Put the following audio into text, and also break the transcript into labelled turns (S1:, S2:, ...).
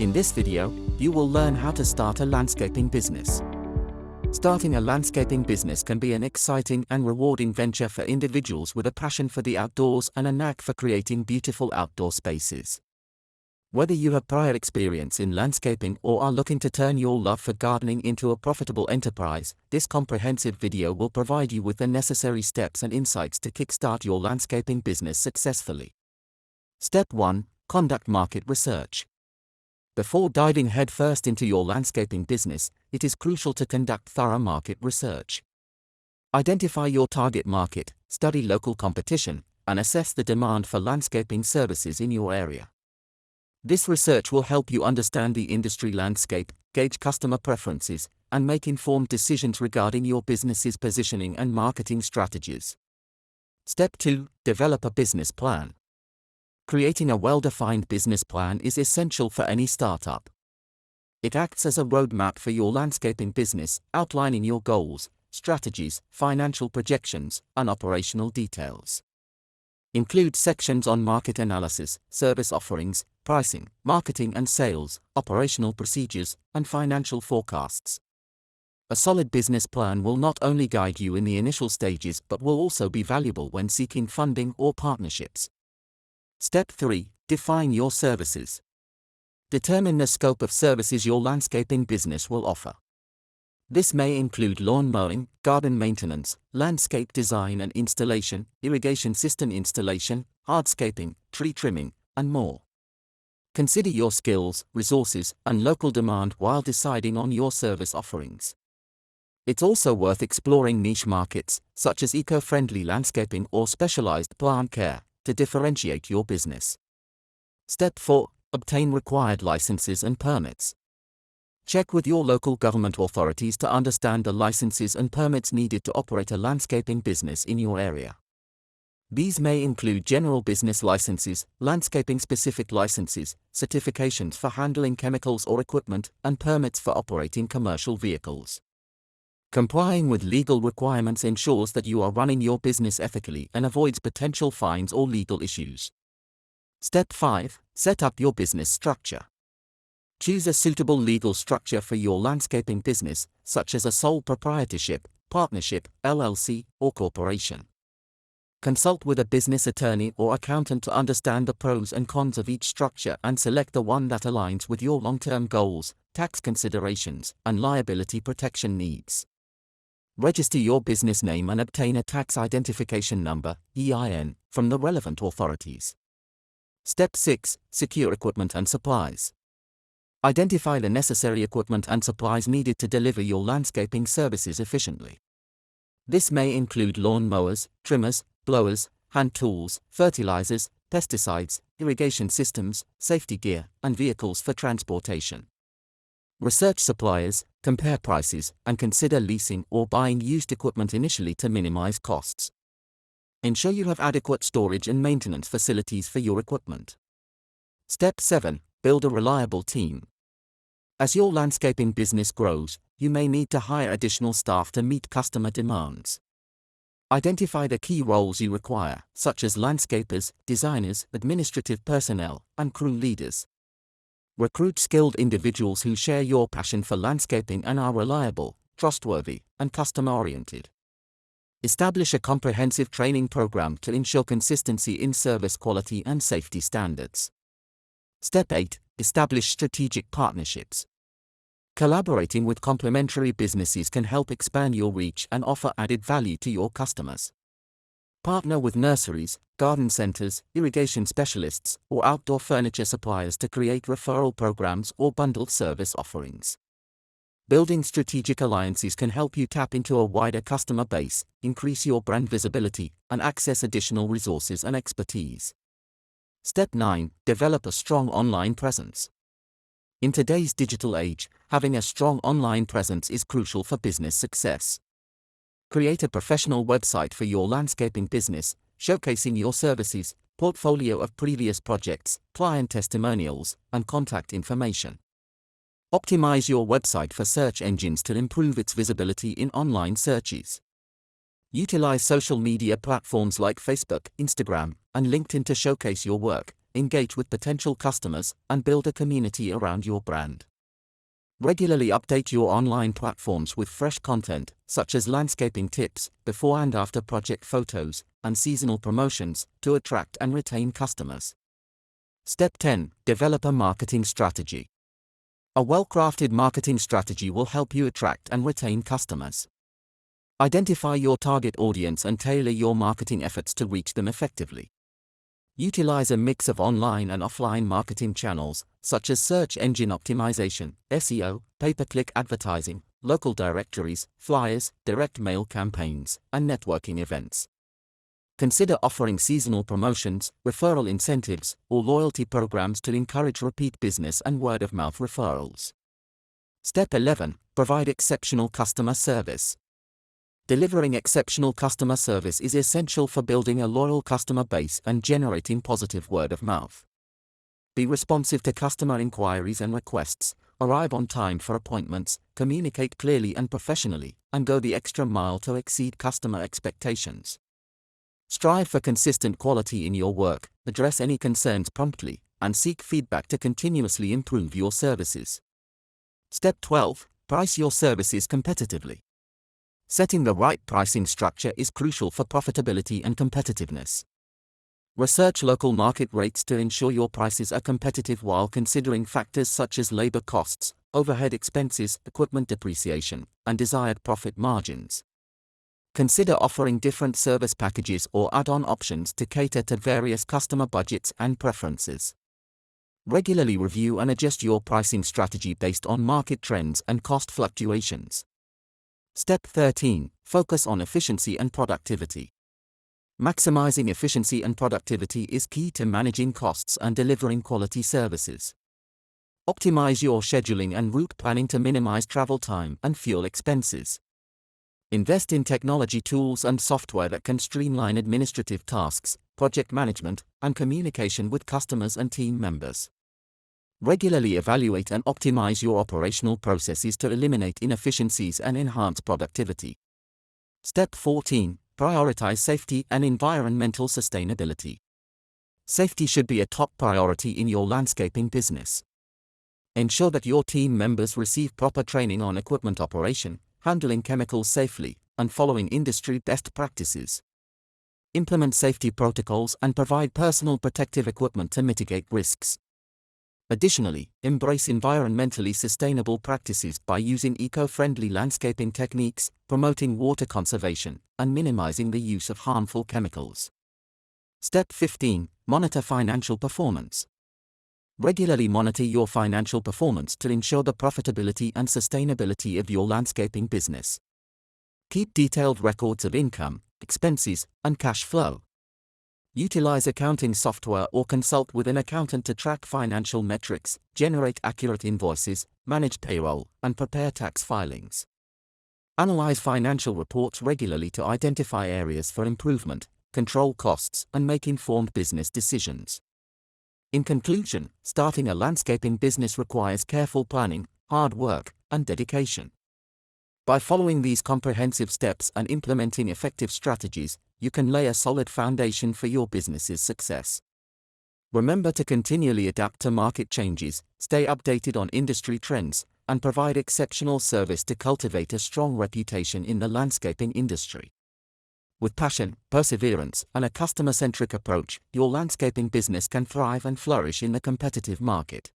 S1: In this video, you will learn how to start a landscaping business. Starting a landscaping business can be an exciting and rewarding venture for individuals with a passion for the outdoors and a knack for creating beautiful outdoor spaces. Whether you have prior experience in landscaping or are looking to turn your love for gardening into a profitable enterprise, this comprehensive video will provide you with the necessary steps and insights to kickstart your landscaping business successfully. Step 1. Conduct market research. Before diving headfirst into your landscaping business, it is crucial to conduct thorough market research. Identify your target market, study local competition, and assess the demand for landscaping services in your area. This research will help you understand the industry landscape, gauge customer preferences, and make informed decisions regarding your business's positioning and marketing strategies. Step 2. Develop a business plan. Creating a well-defined business plan is essential for any startup. It acts as a roadmap for your landscaping business, outlining your goals, strategies, financial projections, and operational details. Include sections on market analysis, service offerings, pricing, marketing and sales, operational procedures, and financial forecasts. A solid business plan will not only guide you in the initial stages but will also be valuable when seeking funding or partnerships. Step 3. Define your services. Determine the scope of services your landscaping business will offer. This may include lawn mowing, garden maintenance, landscape design and installation, irrigation system installation, hardscaping, tree trimming, and more. Consider your skills, resources, and local demand while deciding on your service offerings. It's also worth exploring niche markets, such as eco-friendly landscaping or specialized plant care, to differentiate your business. Step 4. Obtain required licenses and permits. Check with your local government authorities to understand the licenses and permits needed to operate a landscaping business in your area. These may include general business licenses, landscaping-specific licenses, certifications for handling chemicals or equipment, and permits for operating commercial vehicles. Complying with legal requirements ensures that you are running your business ethically and avoids potential fines or legal issues. Step 5. Set up your business structure. Choose a suitable legal structure for your landscaping business, such as a sole proprietorship, partnership, LLC, or corporation. Consult with a business attorney or accountant to understand the pros and cons of each structure and select the one that aligns with your long-term goals, tax considerations, and liability protection needs. Register your business name and obtain a tax identification number, EIN, from the relevant authorities. Step 6. Secure equipment and supplies. Identify the necessary equipment and supplies needed to deliver your landscaping services efficiently. This may include lawn mowers, trimmers, blowers, hand tools, fertilizers, pesticides, irrigation systems, safety gear, and vehicles for transportation. Research suppliers, compare prices, and consider leasing or buying used equipment initially to minimize costs. Ensure you have adequate storage and maintenance facilities for your equipment. Step 7. Build a reliable team. As your landscaping business grows, you may need to hire additional staff to meet customer demands. Identify the key roles you require, such as landscapers, designers, administrative personnel, and crew leaders. Recruit skilled individuals who share your passion for landscaping and are reliable, trustworthy, and customer-oriented. Establish a comprehensive training program to ensure consistency in service quality and safety standards. Step 8. Establish strategic partnerships. Collaborating with complementary businesses can help expand your reach and offer added value to your customers. Partner with nurseries, garden centers, irrigation specialists, or outdoor furniture suppliers to create referral programs or bundled service offerings. Building strategic alliances can help you tap into a wider customer base, increase your brand visibility, and access additional resources and expertise. Step 9. Develop a strong online presence. In today's digital age, having a strong online presence is crucial for business success. Create a professional website for your landscaping business, showcasing your services, portfolio of previous projects, client testimonials, and contact information. Optimize your website for search engines to improve its visibility in online searches. Utilize social media platforms like Facebook, Instagram, and LinkedIn to showcase your work, engage with potential customers, and build a community around your brand. Regularly update your online platforms with fresh content, such as landscaping tips, before and after project photos, and seasonal promotions, to attract and retain customers. Step 10. Develop a marketing strategy. A well-crafted marketing strategy will help you attract and retain customers. Identify your target audience and tailor your marketing efforts to reach them effectively. Utilize a mix of online and offline marketing channels, such as search engine optimization, SEO, pay-per-click advertising, local directories, flyers, direct mail campaigns, and networking events. Consider offering seasonal promotions, referral incentives, or loyalty programs to encourage repeat business and word-of-mouth referrals. Step 11. Provide exceptional customer service. Delivering exceptional customer service is essential for building a loyal customer base and generating positive word of mouth. Be responsive to customer inquiries and requests, arrive on time for appointments, communicate clearly and professionally, and go the extra mile to exceed customer expectations. Strive for consistent quality in your work, address any concerns promptly, and seek feedback to continuously improve your services. Step 12. Price your services competitively. Setting the right pricing structure is crucial for profitability and competitiveness. Research local market rates to ensure your prices are competitive while considering factors such as labor costs, overhead expenses, equipment depreciation, and desired profit margins. Consider offering different service packages or add-on options to cater to various customer budgets and preferences. Regularly review and adjust your pricing strategy based on market trends and cost fluctuations. Step 13. Focus on efficiency and productivity. Maximizing efficiency and productivity is key to managing costs and delivering quality services. Optimize your scheduling and route planning to minimize travel time and fuel expenses. Invest in technology tools and software that can streamline administrative tasks, project management, and communication with customers and team members. Regularly evaluate and optimize your operational processes to eliminate inefficiencies and enhance productivity. Step 14. Prioritize safety and environmental sustainability. Safety should be a top priority in your landscaping business. Ensure that your team members receive proper training on equipment operation, handling chemicals safely, and following industry best practices. Implement safety protocols and provide personal protective equipment to mitigate risks. Additionally, embrace environmentally sustainable practices by using eco-friendly landscaping techniques, promoting water conservation, and minimizing the use of harmful chemicals. Step 15. Monitor financial performance. Regularly monitor your financial performance to ensure the profitability and sustainability of your landscaping business. Keep detailed records of income, expenses, and cash flow. Utilize accounting software or consult with an accountant to track financial metrics, generate accurate invoices, manage payroll, and prepare tax filings. Analyze financial reports regularly to identify areas for improvement, control costs, and make informed business decisions. In conclusion, starting a landscaping business requires careful planning, hard work, and dedication. By following these comprehensive steps and implementing effective strategies, you can lay a solid foundation for your business's success. Remember to continually adapt to market changes, stay updated on industry trends, and provide exceptional service to cultivate a strong reputation in the landscaping industry. With passion, perseverance, and a customer-centric approach, your landscaping business can thrive and flourish in the competitive market.